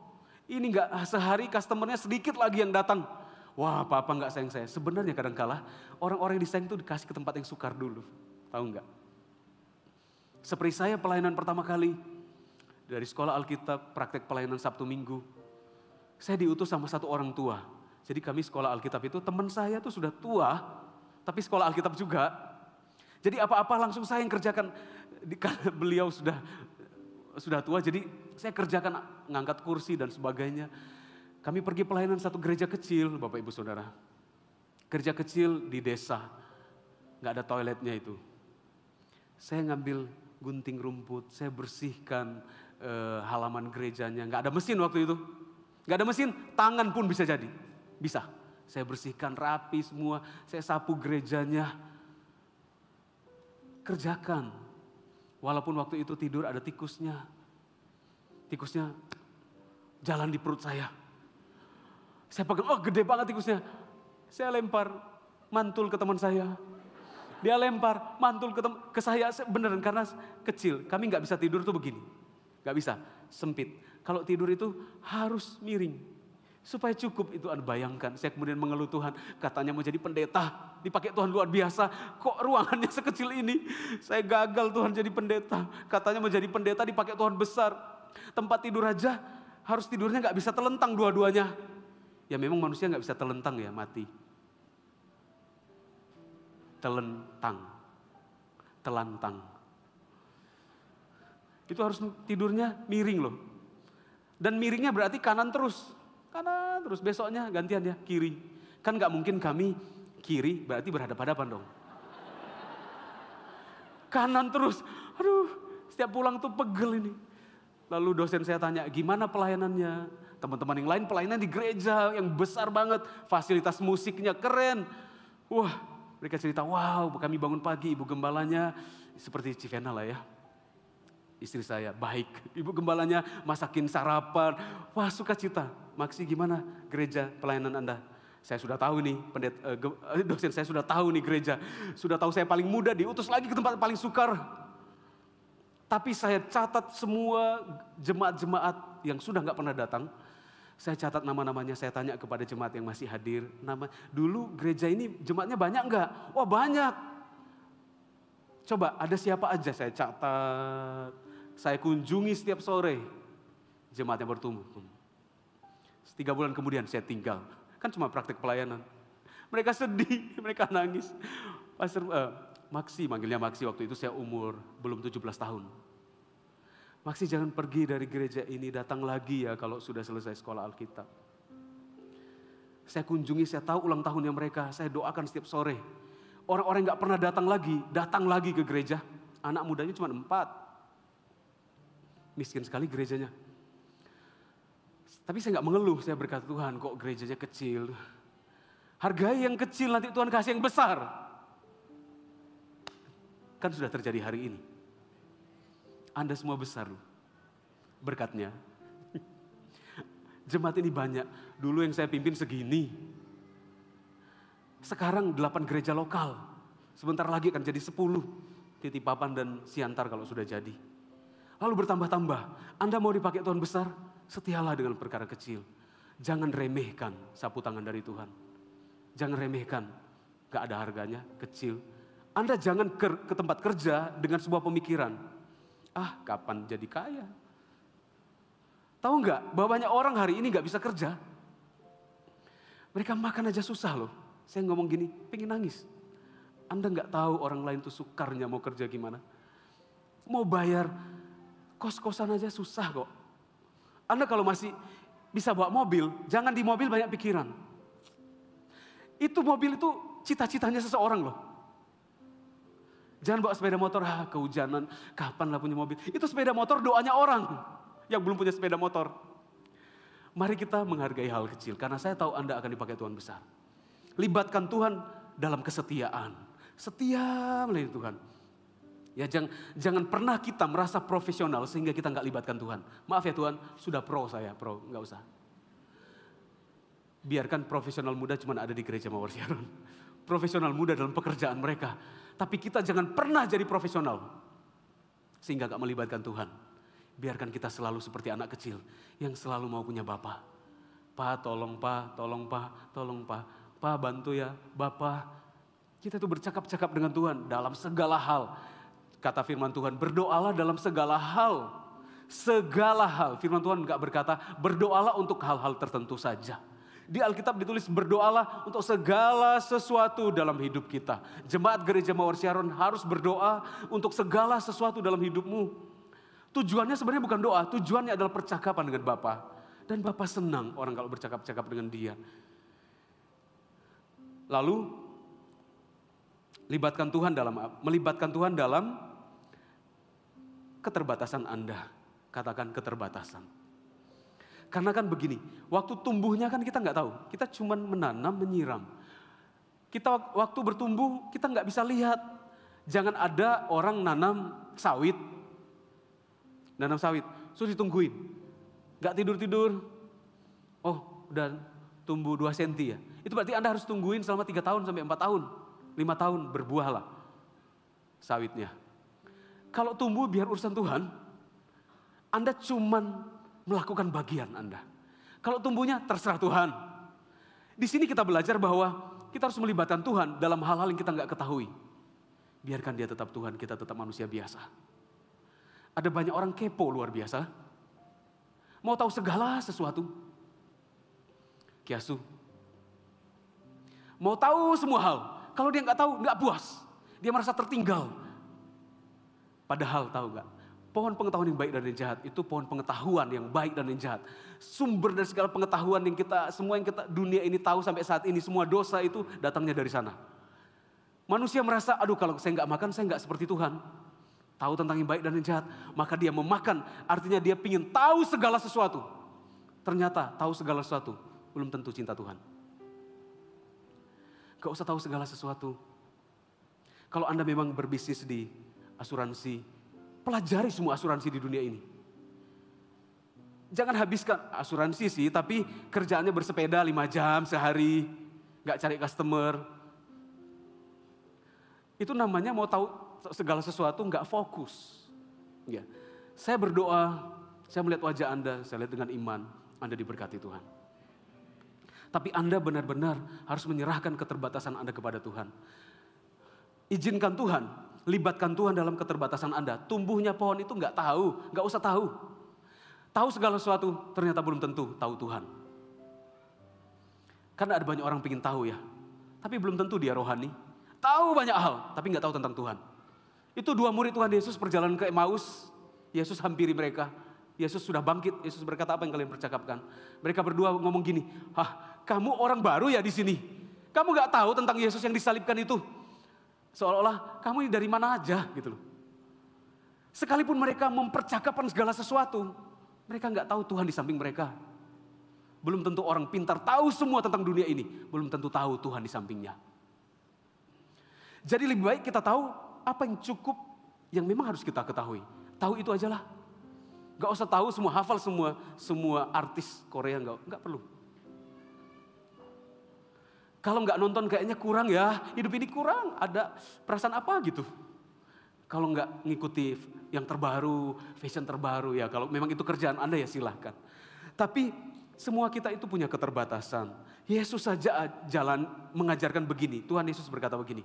Speaker 1: Ini nggak sehari customernya sedikit lagi yang datang. Wah, papa nggak sayang saya. Sebenarnya kadang-kala orang-orang yang disayang itu dikasih ke tempat yang sukar dulu. Tahu nggak? Seperti saya pelayanan pertama kali dari sekolah Alkitab, praktek pelayanan Sabtu Minggu. Saya diutus sama satu orang tua. Jadi kami sekolah Alkitab itu teman saya tuh sudah tua, tapi sekolah Alkitab juga. Jadi apa-apa langsung saya yang kerjakan. Karena beliau sudah tua, jadi saya kerjakan ngangkat kursi dan sebagainya. Kami pergi pelayanan satu gereja kecil, Bapak Ibu Saudara. Gereja kecil di desa, nggak ada toiletnya itu. Saya ngambil gunting rumput, saya bersihkan halaman gerejanya. Nggak ada mesin waktu itu, nggak ada mesin, tangan pun bisa jadi, bisa. Saya bersihkan rapi semua, saya sapu gerejanya. Kerjakan. Walaupun waktu itu tidur ada tikusnya. Tikusnya jalan di perut saya. Saya pegang, oh gede banget tikusnya. Saya lempar mantul ke teman saya. Dia lempar mantul ke saya, beneran karena kecil. Kami nggak bisa tidur tuh begini. Nggak bisa, sempit. Kalau tidur itu harus miring. Supaya cukup itu Anda bayangkan. Saya kemudian mengeluh Tuhan, katanya mau jadi pendeta. Dipakai Tuhan luar biasa, kok ruangannya sekecil ini. Saya gagal Tuhan jadi pendeta. Katanya mau jadi pendeta dipakai Tuhan besar. Tempat tidur aja harus tidurnya nggak bisa telentang dua-duanya. Ya memang manusia nggak bisa telentang ya, mati. Telantang. Itu harus tidurnya miring loh. Dan miringnya berarti kanan terus, besoknya gantian ya, kiri. Kan nggak mungkin kami kiri berarti berhadapan-hadapan dong. Kanan terus, aduh setiap pulang tuh pegel ini. Lalu dosen saya tanya, gimana pelayanannya? Teman-teman yang lain pelayanan di gereja yang besar banget, fasilitas musiknya keren. Wah, mereka cerita, wow kami bangun pagi, ibu gembalanya seperti Civena lah ya. Istri saya baik, ibu gembalanya masakin sarapan. Wah sukacita. Maksi gimana gereja pelayanan Anda? Saya sudah tahu nih, dosen saya sudah tahu nih gereja. Sudah tahu saya paling muda, diutus lagi ke tempat paling sukar. Tapi saya catat semua jemaat-jemaat yang sudah gak pernah datang. Saya catat nama-namanya, saya tanya kepada jemaat yang masih hadir. Dulu gereja ini jemaatnya banyak enggak? Wah banyak. Coba ada siapa aja saya catat. Saya kunjungi setiap sore. Jemaatnya bertumbuh. 3 bulan kemudian saya tinggal. Kan cuma praktik pelayanan. Mereka sedih, mereka nangis. Pastor Maksi, manggilnya Maksi, waktu itu saya umur belum 17 tahun. Maksi jangan pergi dari gereja ini, datang lagi ya kalau sudah selesai sekolah Alkitab. Saya kunjungi, saya tahu ulang tahunnya mereka, saya doakan setiap sore. Orang-orang yang gak pernah datang lagi ke gereja. Anak mudanya cuma 4. Miskin sekali gerejanya. Tapi saya gak mengeluh, saya berkata Tuhan kok gerejanya kecil. Hargai yang kecil, nanti Tuhan kasih yang besar. Kan sudah terjadi hari ini. Anda semua besar loh berkatnya. Jemaat ini banyak. Dulu yang saya pimpin segini. Sekarang 8 gereja lokal. Sebentar lagi akan jadi 10. Titipapan dan Siantar kalau sudah jadi. Lalu bertambah-tambah. Anda mau dipakai Tuhan besar? Setialah dengan perkara kecil. Jangan remehkan sapu tangan dari Tuhan. Jangan remehkan. Gak ada harganya, kecil. Anda jangan ke tempat kerja dengan sebuah pemikiran. Kapan jadi kaya? Tahu nggak bahwa banyak orang hari ini nggak bisa kerja? Mereka makan aja susah loh. Saya ngomong gini, pengen nangis. Anda nggak tahu orang lain tuh sukarnya mau kerja gimana. Mau bayar kos-kosan aja susah kok. Anda kalau masih bisa bawa mobil, jangan di mobil banyak pikiran. Itu mobil itu cita-citanya seseorang loh. Jangan bawa sepeda motor, kehujanan, kapan lah punya mobil. Itu sepeda motor doanya orang yang belum punya sepeda motor. Mari kita menghargai hal kecil, karena saya tahu Anda akan dipakai Tuhan besar. Libatkan Tuhan dalam kesetiaan. Setia melayani Tuhan. Ya jangan pernah kita merasa profesional sehingga kita nggak libatkan Tuhan. Maaf ya Tuhan, sudah saya pro, nggak usah. Biarkan profesional muda cuma ada di gereja Mawar Siaran. Profesional muda dalam pekerjaan mereka. Tapi kita jangan pernah jadi profesional. Sehingga gak melibatkan Tuhan. Biarkan kita selalu seperti anak kecil. Yang selalu mau punya Bapa. Pak, tolong Pak, tolong Pak, tolong Pak. Pak, bantu ya, Bapak. Kita tuh bercakap-cakap dengan Tuhan dalam segala hal. Kata firman Tuhan, berdoalah dalam segala hal. Segala hal. Firman Tuhan gak berkata, berdoalah untuk hal-hal tertentu saja. Di Alkitab ditulis berdoalah untuk segala sesuatu dalam hidup kita. Jemaat Gereja Mawar Siaran harus berdoa untuk segala sesuatu dalam hidupmu. Tujuannya sebenarnya bukan doa, tujuannya adalah percakapan dengan Bapa. Dan Bapa senang orang kalau bercakap-cakap dengan Dia. Lalu melibatkan Tuhan dalam keterbatasan Anda. Katakan keterbatasan. Karena kan begini, waktu tumbuhnya kan kita nggak tahu. Kita cuma menanam, menyiram. Kita waktu bertumbuh, kita nggak bisa lihat. Jangan ada orang nanam sawit. Suruh ditungguin. Nggak tidur-tidur. Oh, udah tumbuh 2 senti ya. Itu berarti Anda harus tungguin selama 3 tahun sampai 4 tahun. 5 tahun berbuahlah sawitnya. Kalau tumbuh biar urusan Tuhan, Anda cuman melakukan bagian Anda. Kalau tumbuhnya terserah Tuhan. Di sini kita belajar bahwa kita harus melibatkan Tuhan dalam hal-hal yang kita nggak ketahui. Biarkan dia tetap Tuhan, kita tetap manusia biasa. Ada banyak orang kepo luar biasa. Mau tahu segala sesuatu. Kiasu. Mau tahu semua hal. Kalau dia nggak tahu, nggak puas. Dia merasa tertinggal. Padahal tahu nggak? Pohon pengetahuan yang baik dan yang jahat itu pohon pengetahuan yang baik dan yang jahat. Sumber dari segala pengetahuan yang semua yang kita dunia ini tahu sampai saat ini, semua dosa itu datangnya dari sana. Manusia merasa, aduh kalau saya nggak makan, saya nggak seperti Tuhan. Tahu tentang yang baik dan yang jahat, maka dia memakan. Artinya dia ingin tahu segala sesuatu. Ternyata tahu segala sesuatu belum tentu cinta Tuhan. Gak usah tahu segala sesuatu. Kalau Anda memang berbisnis di asuransi, pelajari semua asuransi di dunia ini. Jangan habiskan asuransi sih, tapi kerjaannya bersepeda 5 jam sehari, gak cari customer. Itu namanya mau tahu segala sesuatu gak fokus. Ya. Saya berdoa, saya melihat wajah Anda, saya lihat dengan iman, Anda diberkati Tuhan. Tapi Anda benar-benar harus menyerahkan keterbatasan Anda kepada Tuhan. Izinkan Tuhan, libatkan Tuhan dalam keterbatasan Anda. Tumbuhnya pohon itu nggak tahu, nggak usah tahu. Tahu segala sesuatu, ternyata belum tentu tahu Tuhan. Karena ada banyak orang ingin tahu ya, tapi belum tentu dia rohani. Tahu banyak hal, tapi nggak tahu tentang Tuhan. Itu 2 murid Tuhan Yesus perjalanan ke Emmaus, Yesus hampiri mereka. Yesus sudah bangkit, Yesus berkata, apa yang kalian percakapkan? Mereka berdua ngomong gini, kamu orang baru ya di sini. Kamu nggak tahu tentang Yesus yang disalibkan itu. Seolah-olah kamu ini dari mana aja gitu loh. Sekalipun mereka mempercakapkan segala sesuatu, mereka nggak tahu Tuhan di samping mereka. Belum tentu orang pintar tahu semua tentang dunia ini, belum tentu tahu Tuhan di sampingnya. Jadi lebih baik kita tahu apa yang cukup, yang memang harus kita ketahui. Tahu itu aja lah. Gak usah tahu semua, hafal semua artis Korea, nggak perlu. Kalau nggak nonton kayaknya kurang ya, hidup ini kurang, ada perasaan apa gitu. Kalau nggak ngikuti yang terbaru, fashion terbaru ya, kalau memang itu kerjaan Anda ya silahkan. Tapi semua kita itu punya keterbatasan. Yesus saja jalan mengajarkan begini, Tuhan Yesus berkata begini.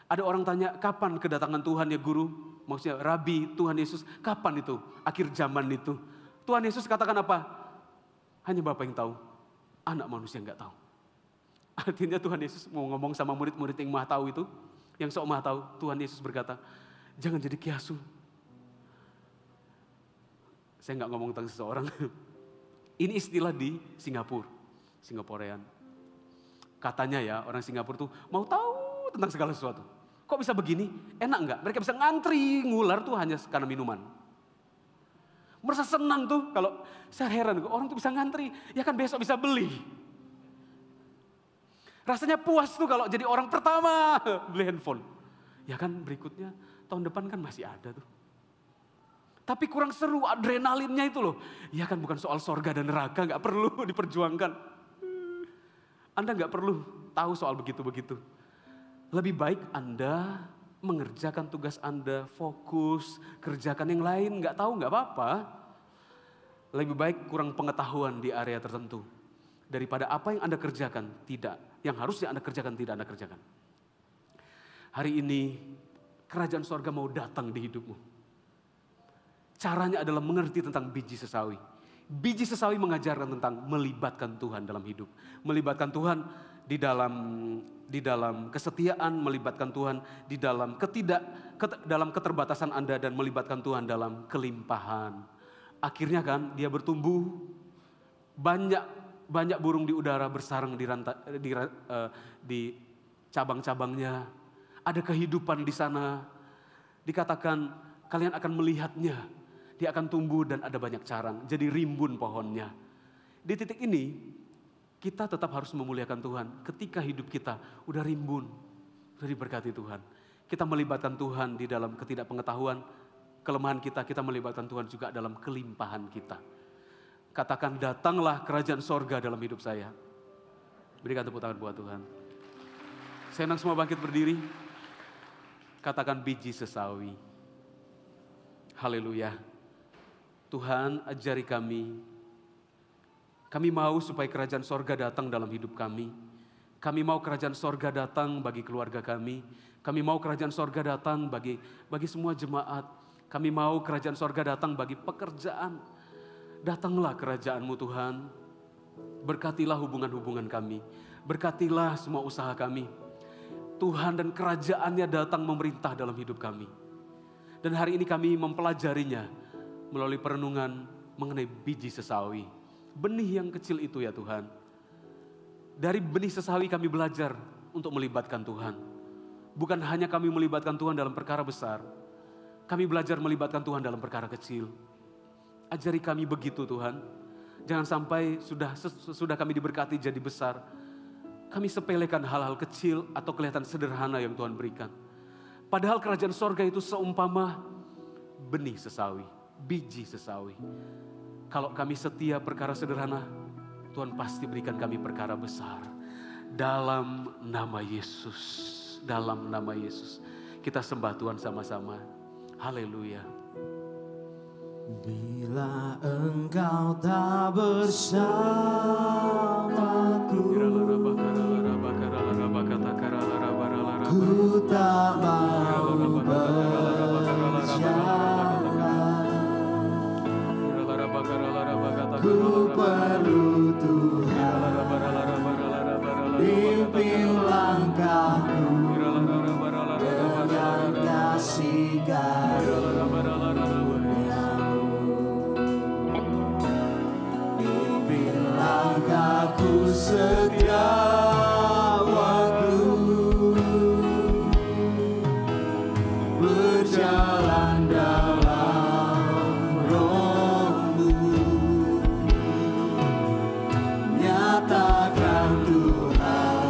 Speaker 1: Ada orang tanya, kapan kedatangan Tuhan ya guru? Maksudnya Rabi, Tuhan Yesus, kapan itu? Akhir zaman itu. Tuhan Yesus katakan apa? Hanya Bapa yang tahu, anak manusia nggak tahu. Artinya Tuhan Yesus mau ngomong sama murid-murid yang maha tahu itu, yang sok maha tahu. Tuhan Yesus berkata, jangan jadi kiasu. Saya nggak ngomong tentang seseorang. Ini istilah di Singapura, Singaporean. Katanya ya orang Singapura tuh mau tahu tentang segala sesuatu. Kok bisa begini? Enak enggak? Mereka bisa ngantri ngular tuh hanya karena minuman. Merasa senang tuh kalau saya heran orang tuh bisa ngantri, ya kan besok bisa beli. Rasanya puas tuh kalau jadi orang pertama beli handphone. Ya kan berikutnya tahun depan kan masih ada tuh. Tapi kurang seru adrenalinnya itu loh. Ya kan bukan soal sorga dan neraka, gak perlu diperjuangkan. Anda gak perlu tahu soal begitu-begitu. Lebih baik Anda mengerjakan tugas Anda, fokus, kerjakan yang lain, gak tahu gak apa-apa. Lebih baik kurang pengetahuan di area tertentu. Daripada apa yang Anda kerjakan, tidak. Yang harusnya Anda kerjakan, tidak Anda kerjakan. Hari ini, kerajaan sorga mau datang di hidupmu. Caranya adalah mengerti tentang biji sesawi. Biji sesawi mengajarkan tentang melibatkan Tuhan dalam hidup. Melibatkan Tuhan di dalam kesetiaan, melibatkan Tuhan di dalam dalam keterbatasan Anda dan melibatkan Tuhan dalam kelimpahan. Akhirnya kan dia bertumbuh, banyak burung di udara bersarang di cabang-cabangnya. Ada kehidupan di sana. Dikatakan kalian akan melihatnya. Dia akan tumbuh dan ada banyak carang. Jadi rimbun pohonnya. Di titik ini kita tetap harus memuliakan Tuhan. Ketika hidup kita udah rimbun, udah diberkati Tuhan. Kita melibatkan Tuhan di dalam ketidakpengetahuan, kelemahan kita melibatkan Tuhan juga dalam kelimpahan kita. Katakan datanglah kerajaan sorga dalam hidup saya. Berikan tepuk tangan buat Tuhan. Senang semua bangkit berdiri. Katakan biji sesawi. Haleluya. Tuhan, ajari kami. Kami mau supaya kerajaan sorga datang dalam hidup kami. Kami mau kerajaan sorga datang bagi keluarga kami. Kami mau kerajaan sorga datang bagi semua jemaat. Kami mau kerajaan sorga datang bagi pekerjaan. Datanglah kerajaan-Mu Tuhan. Berkatilah hubungan-hubungan kami. Berkatilah semua usaha kami. Tuhan dan kerajaannya datang memerintah dalam hidup kami. Dan hari ini kami mempelajarinya melalui perenungan mengenai biji sesawi. Benih yang kecil itu ya Tuhan. Dari benih sesawi kami belajar untuk melibatkan Tuhan. Bukan hanya kami melibatkan Tuhan dalam perkara besar. Kami belajar melibatkan Tuhan dalam perkara kecil. Ajari kami begitu Tuhan. Jangan sampai sudah kami diberkati jadi besar. Kami sepelekan hal-hal kecil atau kelihatan sederhana yang Tuhan berikan. Padahal kerajaan sorga itu seumpama benih sesawi, biji sesawi. Kalau kami setia perkara sederhana, Tuhan pasti berikan kami perkara besar. Dalam nama Yesus, dalam nama Yesus. Kita sembah Tuhan sama-sama. Haleluya.
Speaker 2: Bila Engkau tak bersamaku, ku tak mau berjalan. Ku perlu Tuhan, pimpin langkahku dengan kasih karunia-Mu. Pimpin langkahku setiap waktu, berjalan dalam Roh-Mu. Nyatakan Tuhan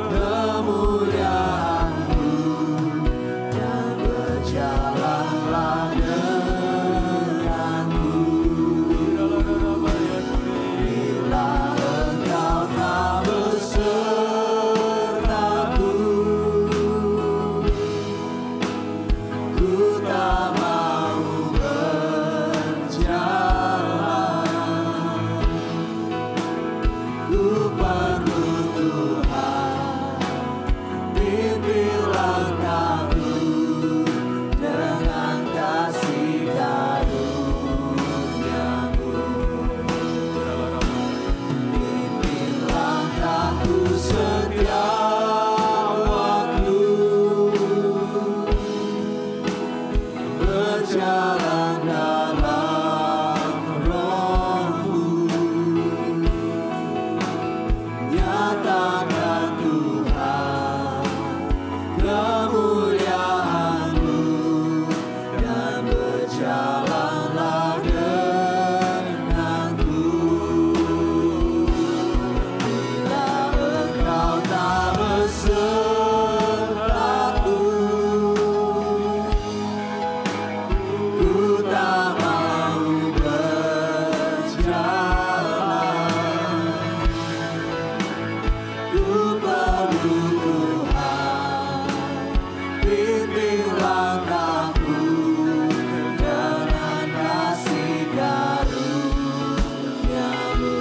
Speaker 2: kemuliaan-Mu dan berjalanlah denganku. Bila Engkau tak besertaku, ku tak mau berjalan. Ku perlu Tuhan, pimpin langkahku dengan kasih karunia-Mu. Pimpin langkahku setiap waktu, berjalan dalam Roh-Mu. Nyatakan Tuhan kemuliaan-Mu dan berjalanlah denganku. Bila Engkau tak besertaku, ku tak mau berjalan. Ku perlu Tuhan, pimpin langkahku dengan kasih karunia-Mu.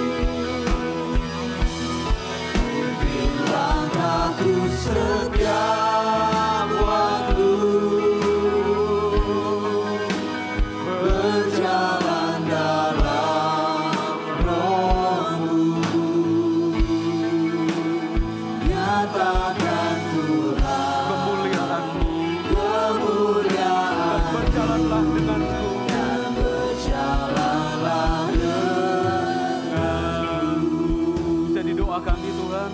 Speaker 2: Pimpin langkahku setiap waktu, berjalan dalam Roh-Mu. Nyatakan Tuhan
Speaker 1: Kemuliaan-Mu
Speaker 2: kemuliaan
Speaker 1: berjalanlah denganku.
Speaker 2: dan berjalanlah denganku.
Speaker 1: Bisa didoa kami Tuhan.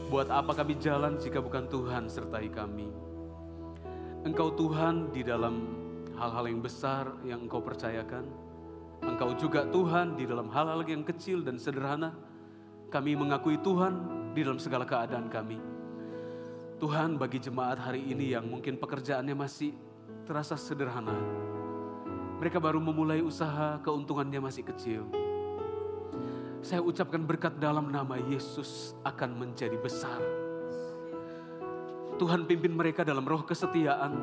Speaker 1: Buat apa kami jalan jika bukan Tuhan sertai kami? Engkau Tuhan di dalam hal-hal yang besar yang Engkau percayakan. Engkau juga Tuhan di dalam hal-hal yang kecil dan sederhana. Kami mengakui Tuhan di dalam segala keadaan kami. Tuhan, bagi jemaat hari ini yang mungkin pekerjaannya masih terasa sederhana. Mereka baru memulai usaha, keuntungannya masih kecil. Saya ucapkan berkat dalam nama Yesus akan menjadi besar. Tuhan pimpin mereka dalam roh kesetiaan.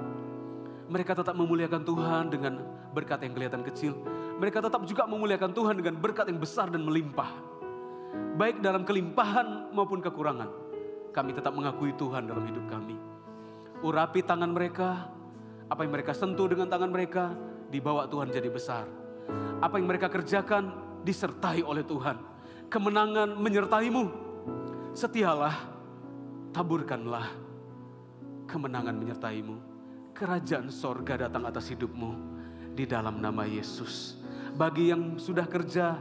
Speaker 1: Mereka tetap memuliakan Tuhan dengan berkat yang kelihatan kecil. Mereka tetap juga memuliakan Tuhan dengan berkat yang besar dan melimpah. Baik dalam kelimpahan maupun kekurangan, kami tetap mengakui Tuhan dalam hidup kami. Urapi tangan mereka, apa yang mereka sentuh dengan tangan mereka, dibawa Tuhan jadi besar. Apa yang mereka kerjakan, disertai oleh Tuhan. Kemenangan menyertaimu. Setialah, taburkanlah kemenangan menyertaimu. Kerajaan sorga datang atas hidupmu di dalam nama Yesus. Bagi yang sudah kerja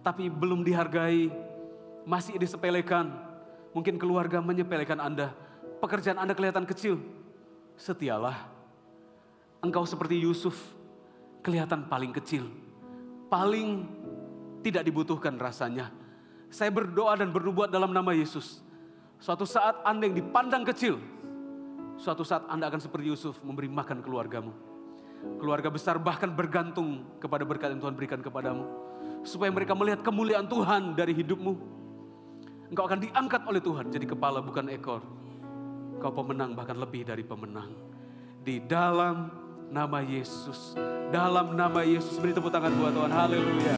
Speaker 1: tapi belum dihargai, masih disepelekan, mungkin keluarga menyepelekan Anda, pekerjaan Anda kelihatan kecil, setialah. Engkau seperti Yusuf, kelihatan paling kecil, paling tidak dibutuhkan rasanya. Saya berdoa dan bernubuat dalam nama Yesus. Suatu saat Anda yang dipandang kecil, suatu saat Anda akan seperti Yusuf memberi makan keluargamu. Keluarga besar bahkan bergantung kepada berkat yang Tuhan berikan kepadamu. Supaya mereka melihat kemuliaan Tuhan dari hidupmu. Engkau akan diangkat oleh Tuhan jadi kepala bukan ekor. Engkau pemenang bahkan lebih dari pemenang. Di dalam nama Yesus. Dalam nama Yesus, beri tepuk tangan buat Tuhan. Haleluya.